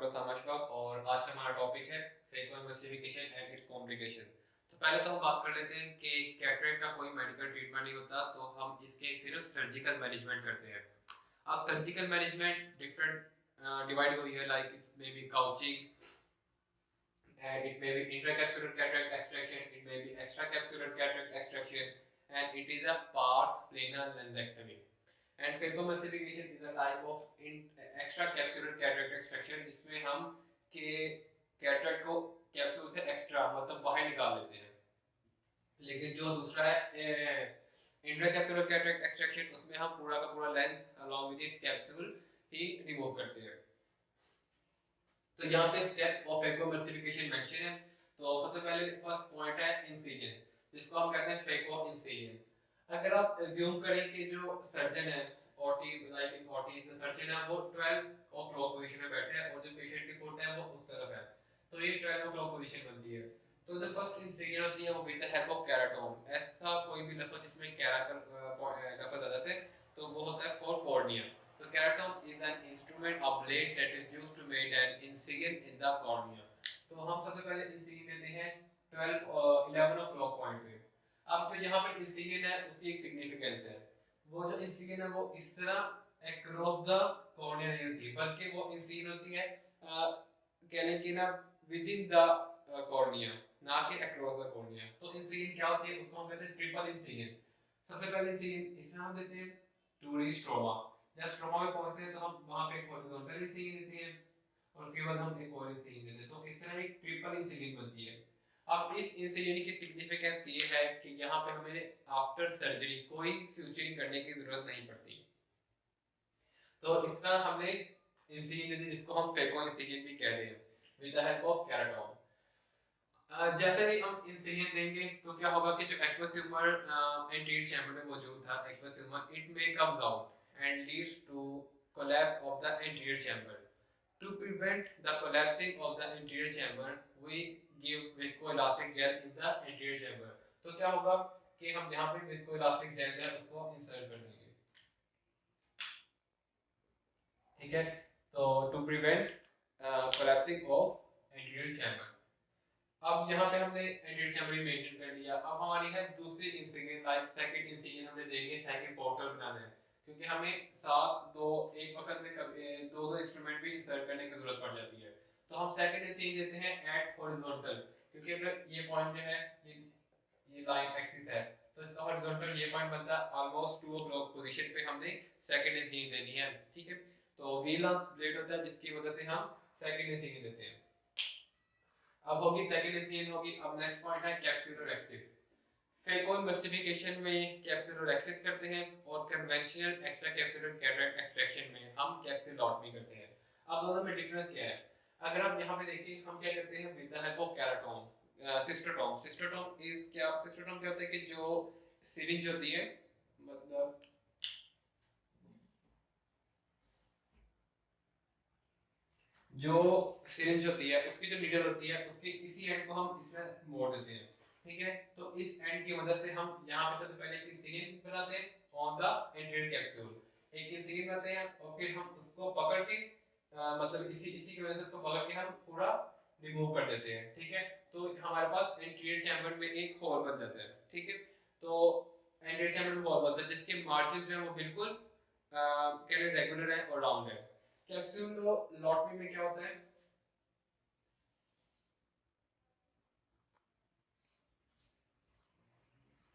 Doctor सामा अशफाक और आज का हमारा टॉपिक है फेकोइमल्सिफिकेशन एंड इट्स कॉम्प्लिकेशन। तो पहले तो हम बात कर लेते हैं कि कैटरेक्ट का कोई मेडिकल ट्रीटमेंट नहीं होता, तो हम इसके सिर्फ सर्जिकल मैनेजमेंट करते हैं। अब सर्जिकल मैनेजमेंट डिफरेंट डिवाइड हुई है, like it may be coaching and it may be intracapsular cataract extraction, it may be extracapsular cataract extraction, and it is a pars plana lensectomy. And phacoemulsification is a type of extracapsular cataract extraction जिसमें हम के cataract को capsule से extra मतलब बाहर निकाल लेते हैं। लेकिन जो दूसरा है इंट्राकैप्सुलर कैटरेक्ट एक्सट्रैक्शन, उसमें हम पूरा का पूरा lens along with this capsule he remove करते हैं। तो यहाँ पे स्टेप्स ऑफ फेकोइमल्सिफिकेशन मेंशन है। तो सबसे पहले फर्स्ट पॉइंट है इंसिजन, जिसको हम कहते हैं फेको इंसिजन। अगर आप अज्यूम करें कि जो सर्जन है ओटी लाइक इन ओटी, जो सर्जन है वो 12 o'clock पोजीशन में बैठे हैं और जो पेशेंट की फुट है वो उस तरफ है, तो ये 12 o'clock पोजीशन बनती है। तो जो फर्स्ट इंसिजन होती है वो विद द हेल्प ऑफ केराटोम, ऐसा कोई भी लफ्ज जिसमें कैरा का लफ्ज आ जाता है तो वो होता है for cornea. So keratome is an instrument, a blade that is used to make an incision in the cornea. तो हम सबसे पहले incision लेते हैं 11 o'clock पॉइंट पे। अब जो यहाँ पे incision है उसकी एक सिग्निफिकेंस है। वो जो incision है वो इस तरह across the cornea नहीं होती, बल्कि वो incision होती है कहने की ना within the cornea, ना कि across the cornea। तो incision क्या होती है, उसको हम कहते हैं ट्रिपल incision। सबसे पहले incision इस तरह हम देते हैं टू रीच स्ट्रोमा। जब स्ट्रोमा में पहुंचते हैं तो हम वहां पे एक हॉरिजॉन्टल इंसिजन देते हैं और उसके बाद हम एक और इंसिजन देते हैं, तो इस तरह एक ट्रिपल इंसिजन बनती है। अब इस इंसिजन की सिग्निफिकेंस ये है कि यहाँ पे हमें आफ्टर सर्जरी कोई सूचरिंग करने की जरूरत नहीं पड़ती। तो इस तरह हमने इंसिजन दी जिसको हम फेको इंसिजन भी कह रहे हैं विद द हेल्प ऑफ केराटोम। जैसे ही हम इंसिजन देंगे तो क्या होगा कि जो एक्वस ह्यूमर एंटीरियर चैम्बर में मौजूद था, aqueous humour it may comes out and leads to collapse of the anterior chamber. To prevent the collapsing of the anterior chamber, we give viscoelastic gel in the anterior chamber. तो क्या होगा कि हम यहाँ पे viscoelastic gel जो है उसको इंसर्ट कर देंगे, ठीक है। तो to prevent collapsing of anterior chamber। अब यहाँ पे हमने एंटीरियर चैम्बर मेंटेन कर लिया। अब हमारी है दूसरी इंसिजन, लाइक सेकंड इंसिजन हमने देंगे सेकंड पोर्टल बनाना है, क्योंकि हमें साथ दो एक वक्त में दो दो इंस्ट्रूमेंट भी इंसर्ट करने की जरूरत पड़ जाती है। तो हम सेकंड इंसिजन देते हैं एट हॉरिजॉन्टल, क्योंकि अगर ये पॉइंट जो है ये लाइन एक्सिस है तो इसका हॉरिजॉन्टल ये पॉइंट बनता है ऑलमोस्ट 2 o'clock पोजीशन पे हमने सेकंड इंसिजन देनी है, ठीक है। तो व्हीलस ब्लेड होता है जिसकी वजह से हम सेकंड इंसिजन देते हैं। अब होगी सेकंड इंसिजन होगी। अब नेक्स्ट पॉइंट है कैप्सुलर एक्सिस। फेकोइमल्सिफिकेशन में कैप्सुलर एक्सिस करते हैं और conventional extra capsular cataract extraction में हम कैप्सुलोटमी करते हैं। अब दोनों में डिफरेंस क्या है? अगर आप यहाँ पे देखिए हम क्या करते हैं with the help of keratome, cystotome. Cystotome is क्या, सिस्टोटोम क्या होता है कि जो सिरिंज होती है, मतलब जो सिरिंज होती है उसकी जो नीडल होती है उसके इसी एंड को हम इसमें मोड़ देते हैं, ठीक है। तो इस एंड की मदद से हम यहाँ पे सबसे पहले एक इंसिजन बनाते हैं ऑन द एंटीरियर कैप्सूल, एक इंसिजन बनाते हैं और फिर हम उसको पकड़ के मतलब इसी इसी की वजह से उसको पकड़ के हम पूरा रिमूव कर देते हैं, ठीक है। तो हमारे पास एंटीरियर चैम्बर में एक होल बन जाता है, ठीक है। तो एंटीरियर चैम्बर में होल बनता है जिसके मार्जिन जो है वो बिल्कुल रेगुलर है और राउंड है। कैप्सुलोटमी में क्या होता है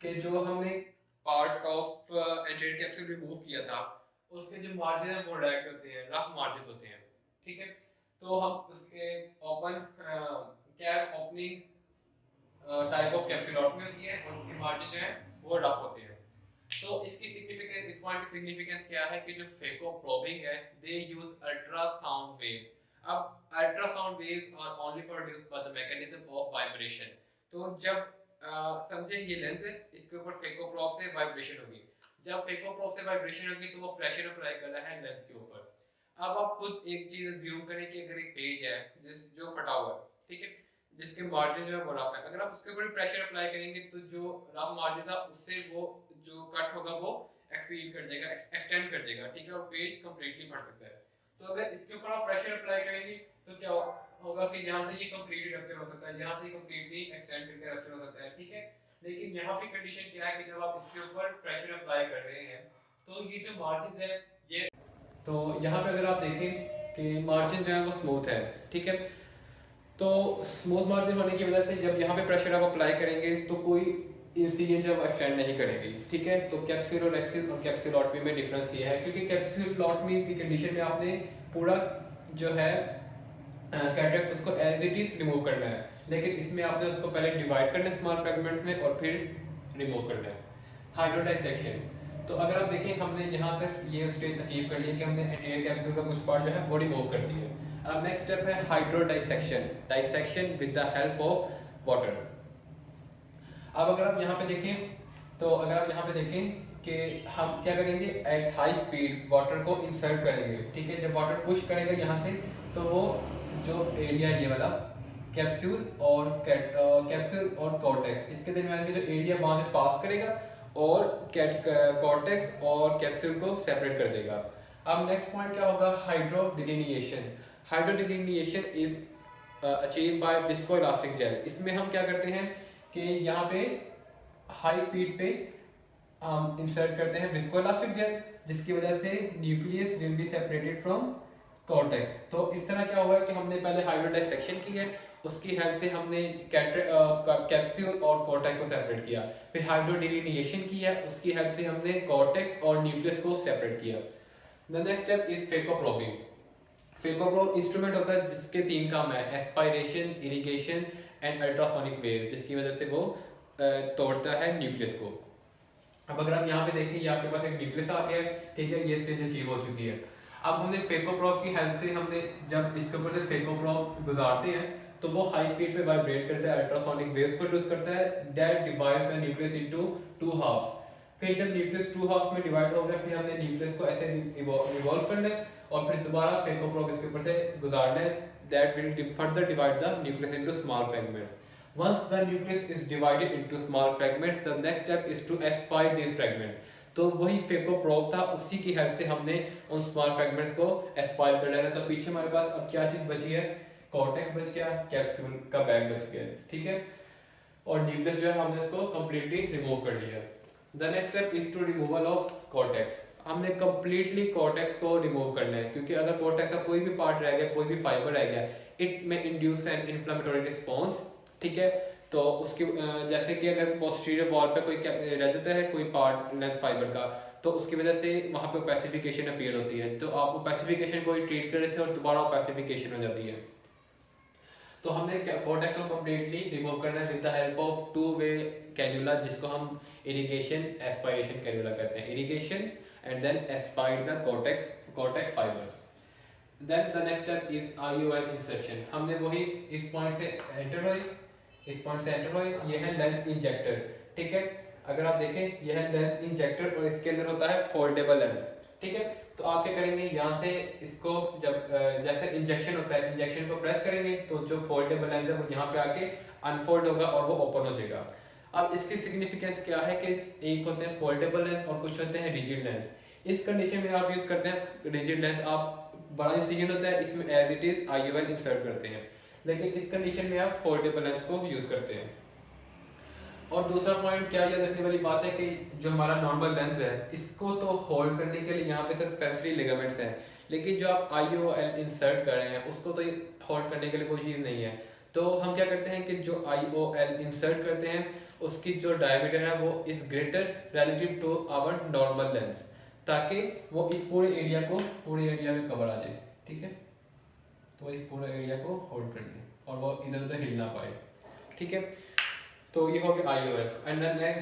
कि जो हमने part of anterior capsule remove किया था उसके जो मार्जिन है वो डायरेक्ट होते हैं, रफ मार्जिन होते हैं, ठीक है। तो हम उसके open cap opening type of capsulotomy होती है और उसके मार्जिन जो है वो रफ होते हैं। तो इसकी सिग्निफिकेंस, इस पॉइंट की सिग्निफिकेंस क्या है कि जो फेको प्रोबिंग है दे यूज अल्ट्रासाउंड वेव्स। अब ultrasound waves are only produced by the mechanism of vibration. तो जब समझे ये लेंस है, इसके ऊपर फेको प्रोब से वाइब्रेशन होगी। जब फेको प्रोब से वाइब्रेशन होगी तो वो प्रेशर अप्लाई कर रहा है लेंस के ऊपर। अब आप खुद एक चीज अज्यूम करें कि अगर एक पेज है जो फटा हुआ है, ठीक है, जिसके मार्जिन जो है वो रफ है, अगर आप उसके ऊपर प्रेशर अप्लाई करेंगे तो जो रफ मार्जिन था उससे वो जो कट होगा वो एक्सीड कर जाएगा, एक्सटेंड कर जाएगा, ठीक है, और पेज कंप्लीटली फट सकता है। तो अगर इसके ऊपर आप प्रेशर अप्लाई करेंगे तो क्या होगा कि यहाँ से ये कंप्लीटली रप्चर हो सकता है, यहाँ से कंप्लीटली एक्सटेंड करके रप्चर हो सकता है, ठीक है। लेकिन यहाँ पे कंडीशन क्या है कि जब आप इसके ऊपर प्रेशर अप्लाई कर रहे हैं तो ये जो मार्जिन है ये, तो यहाँ पे अगर आप देखें कि मार्जिन जो है वो स्मूथ है, ठीक है। तो स्मूथ मार्जिन होने की वजह से जब यहाँ पे प्रेशर आप अप्लाई करेंगे तो कोई इंसिडेंट जब एक्सटेंड नहीं करेगी, ठीक है। तो कैप्सुलोटॉमी और कैप्सुलोटमी में डिफरेंस ये है क्योंकि कैप्सुलोटमी की कंडीशन में आपने पूरा जो है कैटरेक्ट उसको एज इट इज रिमूव करना है, लेकिन इसमें आपने उसको पहले डिवाइड करना है स्मॉल फ्रेगमेंट में और फिर रिमूव करना है। हाइड्रोडाइसेक्शन, तो अगर आप देखें हमने यहाँ तक ये स्टेज अचीव कर लिया कि हमने एंटीरियर कैप्सूल का कुछ पार्ट जो है वो रिमूव कर दिया। अब नेक्स्ट स्टेप है hydrodissection, dissection with the help of water. अब अगर आप यहाँ पे देखें तो अगर आप यहाँ पे देखें कि हम क्या करेंगे, एट हाई स्पीड वाटर को इंसर्ट करेंगे, ठीक है। जब वाटर पुश करेगा यहाँ से तो वो जो एरिया ये वाला कैप्सूल और कॉर्टेक्स, इसके दरमियान में जो एरिया वहाँ से पास करेगा और कॉर्टेक्स और कैप्सूल को सेपरेट कर देगा। अब नेक्स्ट पॉइंट क्या होगा, hydrodelineation. Hydrodelineation is achieve by viscoelastic gel. इसमें हम क्या करते हैं कि यहाँ पे हाई स्पीड पे हम इंसर्ट करते हैं विस्कोइलास्टिक जेल, जिसकी वजह से nucleus will be separated from cortex. तो इस तरह क्या हुआ कि हमने पहले हाइड्रोडाइसेक्शन की है, उसकी हेल्प से हमने कैप्सूल और कॉर्टेक्स को सेपरेट किया, फिर हाइड्रोडिलिनिएशन की है, उसकी हेल्प से हमने कॉर्टेक्स और न्यूक्लियस को सेपरेट किया। The next step is phacoprobing. Phacoprobe instrument होता है जिसके 3 काम है, aspiration, irrigation and ultrasonic wave, जिसकी वजह से वो तोड़ता है न्यूक्लियस को। अब अगर आप यहाँ पे देखें ये आपके पास एक न्यूक्लियस आ गया है, ठीक है, ये स्टेज अचीव हो चुकी है। अब हमने फेकोप्रोब की हेल्प से हमने जब इसके ऊपर से फेकोप्रोब गुजारते हैं तो वो हाई स्पीड पे वाइब्रेट करता है, अल्ट्रासोनिक वेव्स प्रोड्यूस करता है, that divides the nucleus into 2 halves. फिर जब न्यूक्लियस 2 हाफ्स में डिवाइड हो गया फिर हमने न्यूक्लियस को ऐसे रिवॉल्व करना है और फिर दोबारा फेकोप्रोब इसके ऊपर से गुजारना है, that will further divide the nucleus into small fragments. Once the nucleus is divided into small fragments, the next step is to aspire these fragments. तो वही फेकोप्रोब था, उसी की हेल्प से हमने उन स्मॉल फ्रेगमेंट्स को एस्पायर कर लेना। तो पीछे हमारे पास अब क्या चीज बची है, कॉर्टेक्स बच गया, कैप्सूल का बैग बच गया, ठीक है, और न्यूक्लियस जो है हमने इसको कंप्लीटली रिमूव कर लिया। The next step is to removal of cortex. हमने कंप्लीटली कॉर्टेक्स को रिमूव करना है क्योंकि अगर कॉर्टेक्स का कोई भी पार्ट रह गया, कोई भी फाइबर रह गया, इट में इंड्यूस एन इन्फ्लेमेटरी रिस्पॉन्स, ठीक है। तो उसकी जैसे कि अगर पोस्टीरियर वॉल पे कोई रह जाता है कोई पार्ट लेंथ फाइबर का, तो उसकी वजह से वहाँ पे पैसिफिकेशन अपीयर होती है, तो आप वो पैसिफिकेशन को ही ट्रीट कर रहे थे और दोबारा पैसिफिकेशन हो जाती है। तो हमने कॉर्टेक्स को कम्प्लीटली रिमूव करना है विद द हेल्प ऑफ 2-वे कैन्युला, जिसको हम इरिगेशन एस्पायरेशन कैन्युला कहते हैं, irrigation and then aspirate the cortex fibres. Then the next step is IOL insertion. हमने वही इस पॉइंट से एंटर हुए, इस पॉइंट से एंटर हुए, ये है लेंस इंजेक्टर, ठीक है। अगर आप देखें यह है लेंस इंजेक्टर और इसके अंदर होता है फोल्डेबल लेंस, ठीक है। तो आप क्या करेंगे, यहाँ से इसको जब जैसे इंजेक्शन होता है, इंजेक्शन को प्रेस करेंगे तो जो फोल्डेबल लेंस है वो यहाँ पे आके अनफोल्ड होगा और वो ओपन हो जाएगा। अब इसकी सिग्निफिकेंस क्या है कि एक होते हैं फोल्डेबल लेंस और कुछ होते हैं रिजिड लेंस। इस कंडीशन में आप यूज करते हैं रिजिड लेंस, आप बड़ा इंसिजन होता है इसमें as it is IOL insert करते हैं, लेकिन इस कंडीशन में आप फोल्डेबल लेंस को यूज करते हैं। और दूसरा पॉइंट क्या याद रखने वाली बात है कि जो हमारा नॉर्मल लेंस है इसको तो होल्ड करने के लिए यहाँ पे सस्पेंसरी लिगामेंट्स हैं, लेकिन जो आप IOL इंसर्ट कर रहे हैं उसको तो होल्ड करने के लिए कोई चीज़ नहीं है। तो हम क्या करते हैं कि जो IOL इंसर्ट करते हैं उसकी जो डायमीटर है वो is greater relative to our normal lens, ताकि वो इस पूरे एरिया में कवर आ जाए, ठीक है। तो इस पूरे एरिया को होल्ड कर ले और वो इधर उधर हिल ना पाए, ठीक है। तो ये हो गया IOL। एंड देन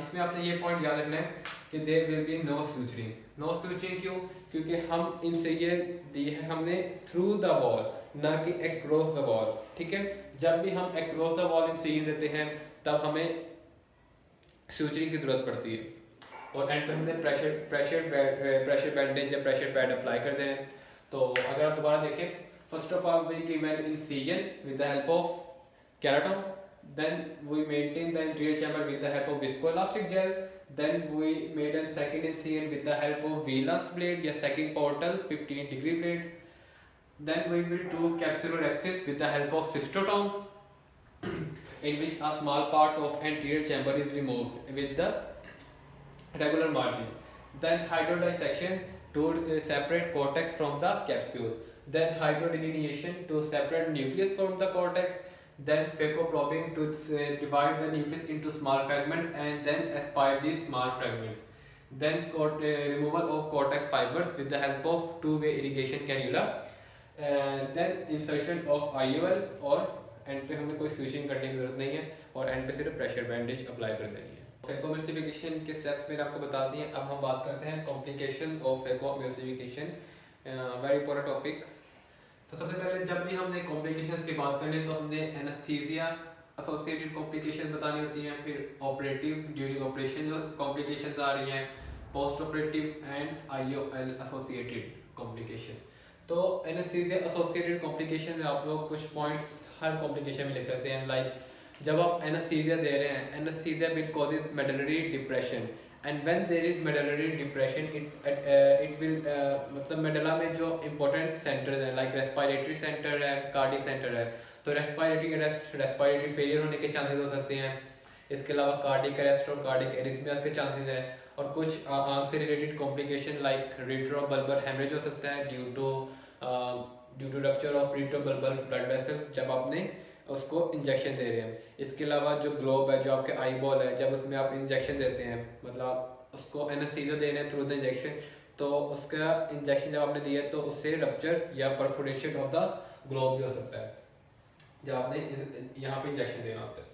इसमें आपने ये पॉइंट याद रखना है कि there will be no suturing. No suturing क्यों, क्योंकि हम इनसे ये दी है हमने थ्रू द वॉल, ना कि अक्रॉस द वॉल, ठीक है। जब भी हम अक्रॉस द वॉल इंसिजन देते हैं तब हमें सूचरिंग की जरूरत पड़ती है, और एंड पे हमने प्रेशर बैंडेज या प्रेशर पैड अप्लाई करते हैं। तो अगर आप दोबारा देखें, first of all we give an incision with the help of keratome, then we maintain the interior chamber with the help of viscoelastic gel, Then we made a second incision with the help of Wheeler's blade या second portal 15-degree blade. Then we will do capsular axis with the help of cystotome, in which a small part of anterior chamber is removed with the regular margin. Then hydrodissection to separate cortex from the capsule. Then hydrodelineation to separate nucleus from the cortex. Then phacoprobing to divide the nucleus into small fragments and then aspire these small fragments. Then removal of cortex fibers with the help of two-way irrigation cannula. Then insertion of IOL और end पे हमें कोई switching करने की जरूरत नहीं है और एंड पे सिर्फ प्रेशर बैंडेज अप्लाई कर देनी है। फेकोएम्ल्सिफिकेशन के स्टेप्स मैंने आपको बता दिए। अब हम बात करते हैं complication of phacoemulsification, very important topic. तो सबसे पहले जब भी हमने कॉम्प्लिकेशंस की बात करनी तो हमने एनेस्थीसिया एसोसिएटेड कॉम्प्लिकेशन बतानी होती हैं, फिर ऑपरेटिव ड्यूरिंग ऑपरेशन जो कॉम्प्लिकेशंस आ रही हैं, post operative and IOL associated complication. तो एनेस्थीसिया एसोसिएटेड कॉम्प्लिकेशन में आप लोग कुछ पॉइंट्स हर कॉम्प्लिकेशन में लिख सकते हैं। लाइक जब आप एनेस्थीसिया दे रहे हैं, anaesthesia will causes medullary depression and when there is medullary depression it will मतलब मेडुला में जो इंपॉर्टेंट सेंटर्स हैं लाइक रेस्पिरेटरी सेंटर है, कार्डियक सेंटर है, तो रेस्पिरेटरी अरेस्ट, रेस्पिरेटरी फेलियर होने के चांसेस हो सकते हैं। इसके अलावा कार्डियक अरेस्ट और कार्डियक एरिथमियास के चांसेस हैं और कुछ आंख से related complication like retrobulbar haemorrhage हो सकता है due to rupture of retrobulbar blood vessel जब आपने उसको इंजेक्शन दे रहे हैं। इसके अलावा जो ग्लोब है, जो आपके आई बॉल है, जब उसमें आप इंजेक्शन देते हैं मतलब आप उसको एनेस्थीसिया दे रहे हैं थ्रू द इंजेक्शन, तो उसका इंजेक्शन जब आपने दिया तो उससे रप्चर या परफोरेशन ऑफ द ग्लोब भी हो सकता है जब आपने यहाँ पे इंजेक्शन देना होता है।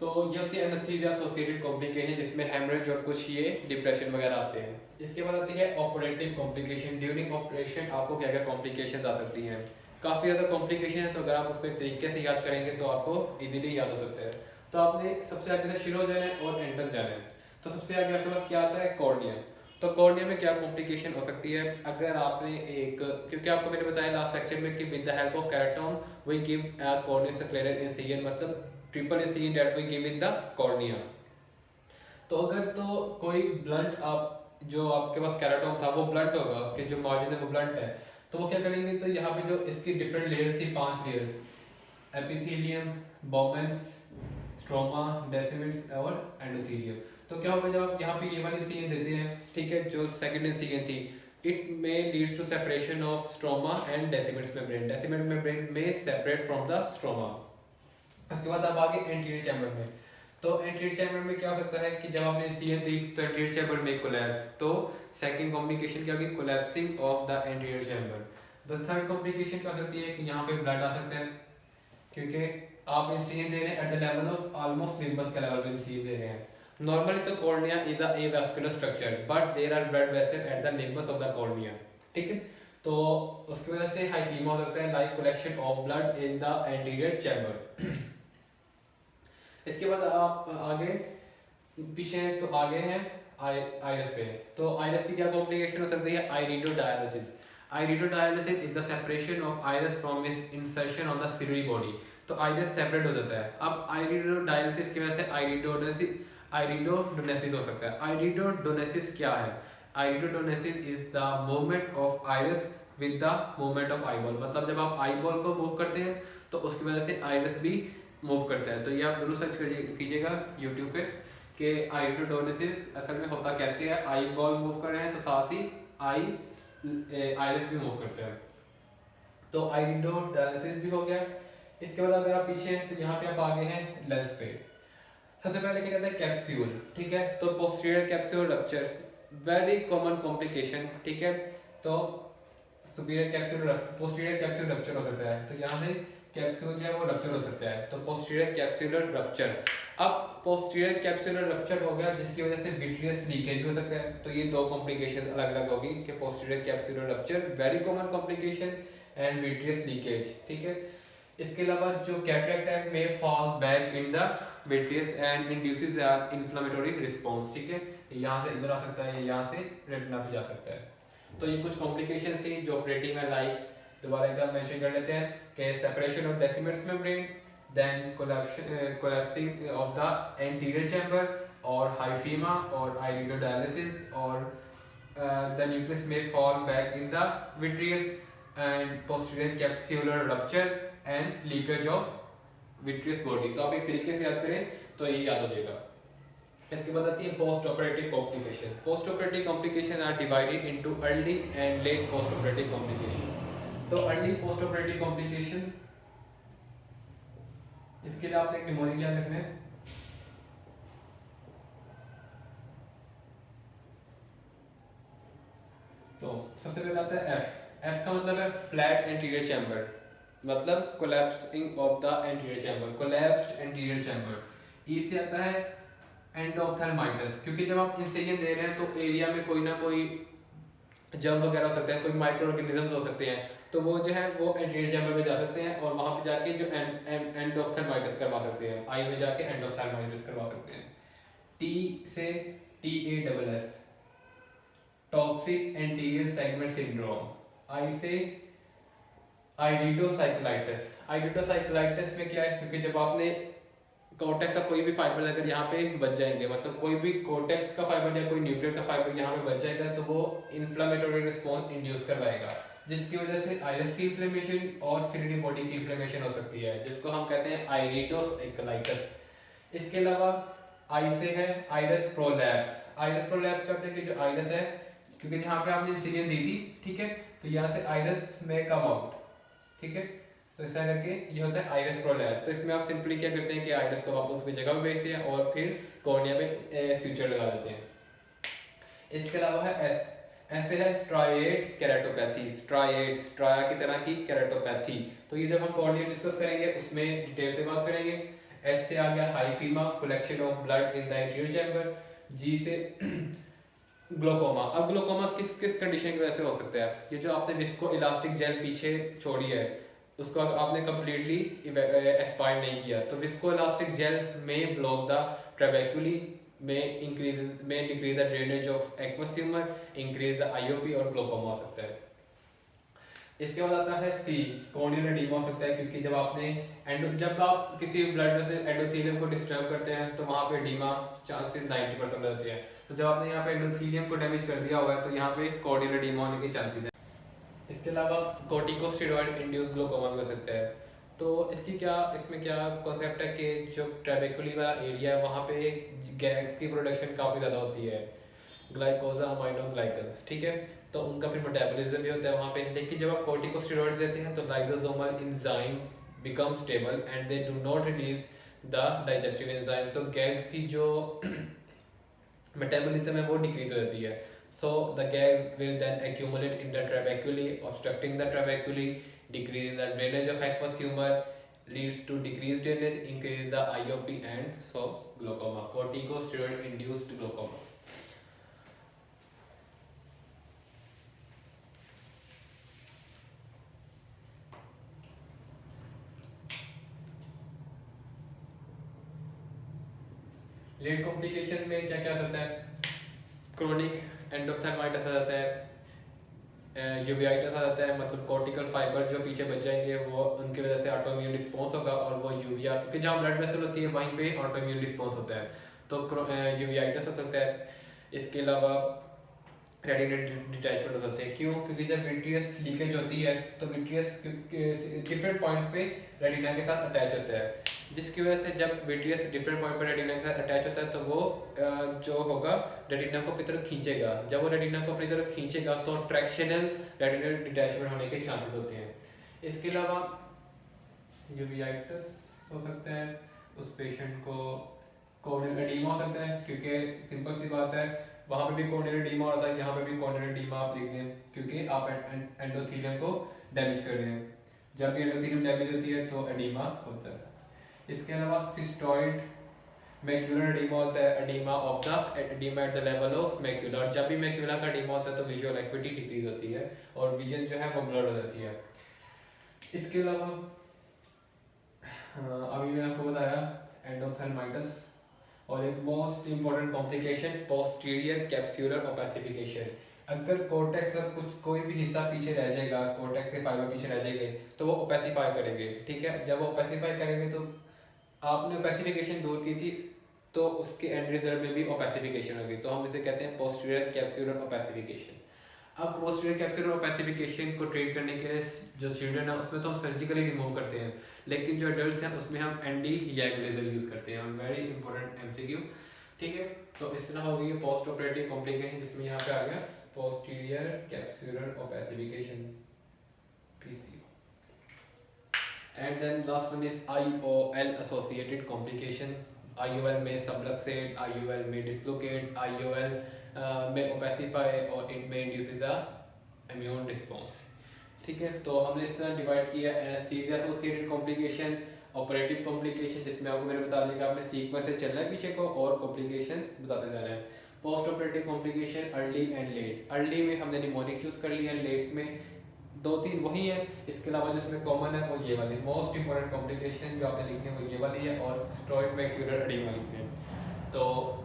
तो ये होती है एनेस्थीसिया एसोसिएटेड कॉम्प्लिकेशन जिसमें हेमरेज और कुछ ये डिप्रेशन वगैरह आते हैं। इसके बाद आती है ऑपरेटिव कॉम्प्लिकेशन। ड्यूरिंग ऑपरेशन आपको क्या क्या कॉम्प्लिकेशन आ सकती हैं, काफ़ी ज़्यादा कॉम्प्लिकेशन है, तो अगर आप उसको एक तरीके से याद करेंगे तो आपको इजीली याद हो सकता है। तो आपने सबसे आगे से शुरू हो जाना है और एंड तक जाना है। तो सबसे आगे आपके पास क्या आता है, कॉर्निया। तो कॉर्निया में क्या कॉम्प्लिकेशन हो सकती है, अगर आपने एक, क्योंकि आपको मैंने बताया लास्ट सेक्शन में कि with the help of keratome we give a corneoscleral incision, मतलब triple incision that we give in the cornea. तो अगर तो कोई ब्लंट आप जो आपके पास केराटोन था वो ब्लंट होगा, उसके जो मार्जिन है वो ब्लंट है, तो वो क्या करेंगे, तो यहाँ पे जो इसकी डिफरेंट लेयर्स थी, 5 लेयर्स, एपिथेलियम, बोमेंस, स्ट्रोमा, डेसिमेंट्स और एंडोथेलियम। तो क्या होगा जब आप यहाँ पे ये वाली इंसिजन देते हैं, ठीक है, जो सेकंड इंसिजन थी, it may leads to separation of stroma and Descemet's membrane, Descemet membrane में सेपरेट फ्रॉम द स्ट्रोमा। उसके बाद आप आगे एंटीरियर चैम्बर में। तो एंटीरियर चैम्बर में क्या हो सकता है कि जब आपने इंसिजन दी तो एंटीरियर चैम्बर में कोलैप्स, तो सेकंड कॉम्प्लिकेशन क्या होगी, collapsing of the anterior chamber. The third complication क्या हो सकती है कि यहाँ पे ब्लड आ सकता है, क्योंकि आप इंसिजन दे रहे हैं at the level of almost limbus के लेवल पे इंसिजन दे रहे हैं। नॉर्मली तो cornea is a avascular structure but there are blood vessel at the limbus of the cornea, ठीक है। तो उसकी वजह से हाइपीमा हो सकता है, like collection of blood in the anterior chamber. इसके बाद आप आगे पीछे तो आगे हैं आइरिस पे। तो आइरिस की क्या कॉम्प्लिकेशन हो सकती है, iridodialysis. Iridodialysis is the separation of iris from its insertion on the ciliary body. तो आइरिस सेपरेट हो जाता है। अब आइरिडोडायलिसिस की वजह से आइरिडोडोनेसिस हो सकता है। आइरिडोडोनेसिस क्या है, iridodonesis is the movement of iris with the movement of eyeball, मतलब जब आप आईबॉल को मूव करते हैं तो उसकी वजह से आइरिस भी मूव करता है। तो ये आप जरूर सर्च कीजिएगा यूट्यूब पे कि आइरिडोडोनेसिस असल में होता कैसे है, आई बॉल मूव कर रहे हैं तो साथ ही आइरिस भी मूव करता है। तो आइरिडोडायलिसिस भी हो गया। इसके बाद अगर आप पीछे हैं तो यहाँ पे आप आगे हैं लेंस पे। सबसे पहले क्या कहते हैं, कैप्सूल, ठीक है। तो posterior capsule rupture, very common complication, ठीक है। तो superior capsule, posterior capsule rupture हो सकता है, तो यहाँ से कैप्सूल जो है वो रप्चर हो सकता है, तो पोस्टीरियर कैप्सूलर रप्चर। अब पोस्टीरियर कैप्सूलर रप्चर हो गया जिसकी वजह से विट्रियस लीकेज भी हो सकता है। तो ये दो कॉम्प्लिकेशन अलग अलग होगी कि posterior capsular rupture very common complication and vitreous leakage, ठीक है। इसके अलावा जो कैटरेक्ट है may fall back in the vitreous and induces an inflammatory response, ठीक है। यहाँ से इधर आ सकता है, यहाँ से रेटिना पे जा सकता है। तो ये कुछ कॉम्प्लिकेशन थी जो ऑपरेटिंग है, लाइक दोबारा एक बार मेंशन कर लेते हैं कि separation of Descemet's membrane, then collapsing of the anterior chamber or hyphema or iridodialysis, or the nucleus may fall back in the vitreous, and posterior capsular rupture and leakage of vitreous body. तो आप एक तरीके से याद करें तो ये याद हो जाएगा. इसके बाद आती है post operative complication. Post operative complication are divided into early and late post operative complication. तो अर्ली पोस्ट ऑपरेटिव कॉम्प्लिकेशन, इसके लिए आपने एक निमोनिक याद रखना है. तो सबसे पहले आता है एफ. एफ का मतलब है फ्लैट एंटीरियर चैम्बर, मतलब collapsing of the anterior chamber, collapsed anterior chamber. E से आता है एंडोफ्थेल्माइटिस, क्योंकि जब आप इंसिजन दे रहे हैं तो एरिया में कोई ना कोई जर्म वगैरह हो सकते हैं, कोई माइक्रो ऑर्गेनिजम्स हो सकते हैं, तो वो जो है वो एंटीरियर चैम्बर में जा सकते हैं और वहां पे जाके जो एंडोफ्थेल्माइटिस करवा सकते हैं, आई में जाके एंडोफ्थेल्माइटिस करवा सकते हैं. टी से TASS, toxic anterior segment syndrome. I से आइरिडोसाइक्लाइटिस. आइरिडोसाइक्लाइटिस में क्या है, क्योंकि जब आपने कोर्टेक्स का कोई भी फाइबर अगर यहाँ पे बच जाएंगे, मतलब कोई भी कोर्टेक्स का फाइबर या कोई न्यूक्लियर का फाइबर यहाँ पे बच जाएगा तो वो इन्फ्लेमेटरी रिस्पॉन्स इंड्यूस करवाएगा, जिसकी वजह से आइरिस की इन्फ्लेमेशन और सीरेडी बॉडी की इन्फ्लेमेशन हो सकती है, जिसको हम कहते हैं आइरिडोसाइक्लाइटिस. इसके अलावा आई से है आइरिस प्रोलैप्स. आइरिस प्रोलैप्स कहते हैं कि जो आइरिस है, क्योंकि जहाँ पे आपने इंसिजन दी थी, ठीक है, तो यहाँ से आइरिस में कम आउट, ठीक है, तो इस तरह करके ये होता है आइरिस प्रोलैप्स. तो इसमें आप सिंपली क्या करते हैं कि आइरिस को वापस उसकी जगह पे भेजते हैं और फिर कॉर्निया पे स्यूचर लगा देते हैं. इसके अलावा है एस. ऐसे है स्ट्राइएट केराटोपैथी. स्ट्राइएट, स्ट्राया की तरह की केराटोपैथी. तो ये जब हम कॉर्निया डिस्कस करेंगे उसमें डिटेल से बात करेंगे. एस से आ गया hyphema, collection of blood in the anterior chamber. G से ग्लोकोमा. अब ग्लोकोमा किस किस कंडीशन की वजह से हो सकता है? ये जो आपने विस्को इलास्टिक जेल पीछे छोड़ी है उसको आपने कम्प्लीटली एक्सपायर नहीं किया, तो विस्को इलास्टिक जेल में ब्लॉक द ट्रेबेक्युली, में decrease the drainage of aqueous tumour, increase the IOP और ग्लोकोमा हो सकता है. इसके बाद आता है सी, कॉर्नियल एडीमा हो सकता है, क्योंकि जब आप किसी ब्लड वेसल एंडोथेलियम को डिस्टर्ब करते हैं तो वहाँ पे एडीमा चांसेस 90% रहते हैं. तो जब आपने यहाँ पे एंडोथेलियम को डैमेज कर दिया हुआ है तो यहाँ पे कॉर्नियल एडीमा होने के चांसेस हैं. इसके अलावा कॉर्टिकोस्टेरॉइड इंड्यूस ग्लोकोमा भी हो सकता है. तो इसमें क्या कॉन्सेप्ट है कि जो ट्रेबेकुली वाला एरिया है वहाँ पे गैस की प्रोडक्शन काफ़ी ज़्यादा होती है, ग्लाइकोजा अमाइनोग्लाइकन्स, ठीक है, तो उनका फिर मेटाबॉलिज्म भी होता है वहाँ पे. लेकिन जब आप कॉर्टिकोस्टेरॉइड्स देते हैं तो lysosomal enzymes become stable and they do not release the digestive enzyme. तो गैस की जो मेटाबॉलिज्म है वो डिक्रीज हो जाती है. So the gas will then accumulate in the trabeculae, obstructing the trabeculae, decreasing the drainage of aqueous humor, leads to decreased drainage, increase the IOP and so glaucoma. Corticosteroid induced glaucoma. Late complication में क्या क्या होता है? Chronic एंडोफ्थेल्माइटिस आ जाता है, uveitis आ जाता है, मतलब कॉर्टिकल फाइबर जो पीछे बच जाएंगे वो उनकी वजह से ऑटोइम्यून रिस्पॉन्स होगा, और वो यूविया, क्योंकि जहाँ ब्लड वेसल होती है वहीं पे ऑटोइम्यून रिस्पॉन्स होता है, तो यूवियाइटिस हो सकता है. इसके अलावा रेटिनल डिटैचमेंट हो सकते हैं. क्यों? क्योंकि जब विट्रियस लीकेज होती है तो विट्रियस डिफरेंट पॉइंट्स पे रेटिना के साथ अटैच होता है, जिसकी वजह से जब विट्रियस डिफरेंट पॉइंट पर रेटिना के साथ अटैच होता है तो वो जो होगा रेटिना को अपनी तरफ खींचेगा. जब वो रेटिना को अपनी तरफ खींचेगा तो ट्रैक्शनल रेटिनल डिटैचमेंट होने के चांसेस होते हैं. इसके अलावा यूवियाइटिस हो सकता है, उस पेशेंट को कॉर्नियल एडीमा हो सकता है, क्योंकि सिंपल सी बात है वहाँ पे भी कॉर्नियल एडीमा होता है, यहाँ पे भी कॉर्नियल एडीमा आप लिख दें, क्योंकि आप एंडोथेलियम को डैमेज कर रहे हैं. जब भी एंडोथेलियम डैमेज होती है तो एडीमा होता है. इसके अलावा सिस्टॉइड मैक्यूलर एडीमा होता है, oedema of the oedema at the level of macular. जब भी मैक्यूला का एडीमा होता है तो विजुअल एक्टिविटी डिक्रीज होती है और विजन जो है वो ब्लर हो जाती है. इसके अलावा अभी मैंने आपको बताया एंडोथेल्माइटिस, और एक most important complication posterior capsular opacification. अगर कोर्टेक्स का कोई भी हिस्सा पीछे रह जाएगा, कोर्टेक्स के फाइबर पीछे रह जाएंगे तो वो ओपेसिफाई करेंगे, ठीक है. जब वो ओपेसिफाई करेंगे तो आपने ओपेसिफिकेशन दूर की थी तो उसके एंड रिजल्ट में भी ओपेसिफिकेशन होगी, तो हम इसे कहते हैं पोस्टीरियर कैप्सुलर ओपेसिफिकेशन। अब पोस्टीरियर कैप्सुलर ओपेसिफिकेशन को ट्रीट करने के लिए जो चिल्ड्रन है उसमें तो हम सर्जिकली रिमूव करते हैं, लेकिन जो एडल्ट हैं उसमें हम एनडी यैग लेजर यूज़ करते हैं। वेरी इंपॉर्टेंट एमसीक्यू, ठीक है। तो इस तरह हो गई पोस्ट ऑपरेटिव कॉम्प्लिकेशन, जिसमें यहाँ पे आ गया posterior capsular opacification PCO. And then last one is IOL associated complication. IOL में सबलक्सेट, IOL में डिस्लोकेट, IOL में ओपेसिफाई और इट में इंड्यूसेस अ इम्यून रिस्पांस, ठीक है। तो हमने इस तरह डिवाइड किया anaesthesia associated complication, operative complication, जिसमें आपको मैंने बता दिया कि आपने सीक्वेंस से चलना है पीछे को और कॉम्प्लिकेशंस बताते जाना है। Post operative complication early and late. Early में हमने निमोनिक चूज कर लिया, लेट में दो तीन वही है, इसके अलावा जिसमें कॉमन है वो ये वाली मोस्ट इंपॉर्टेंट कॉम्प्लिकेशन जो आपने लिखनी है वो ये वाली है, और सिस्टोइड मैक्यूलर एडिमा लिखनी है। तो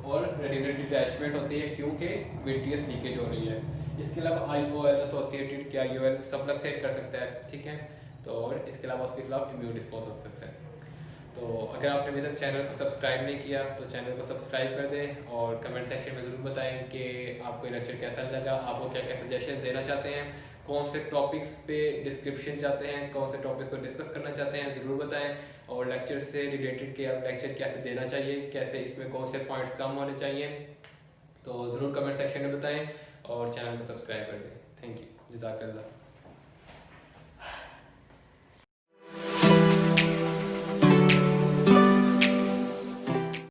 और रेटिनल डिटैचमेंट होती है क्योंकि विट्रियस लीकेज हो रही है। इसके अलावा IOL एसोसिएटेड क्या IOL सबलक्सेट कर सकता है, ठीक है। तो और इसके अलावा उसके खिलाफ इम्यून रिस्पॉन्स हो सकता है। तो अगर आपने अभी तक चैनल को सब्सक्राइब नहीं किया तो चैनल को सब्सक्राइब कर दें, और कमेंट सेक्शन में ज़रूर बताएं कि आपको ये लेक्चर कैसा लगा, आपको क्या क्या सजेशन देना चाहते हैं, कौन से टॉपिक्स पे डिस्क्रिप्शन चाहते हैं, कौन से टॉपिक्स को डिस्कस करना चाहते हैं, ज़रूर बताएं। और लेक्चर से रिलेटेड कि आप लेक्चर कैसे देना चाहिए, कैसे इसमें कौन से पॉइंट्स कम होने चाहिए, तो ज़रूर कमेंट सेक्शन में बताएं और चैनल को सब्सक्राइब कर दें। थैंक यू, जज़ाकल्लाह।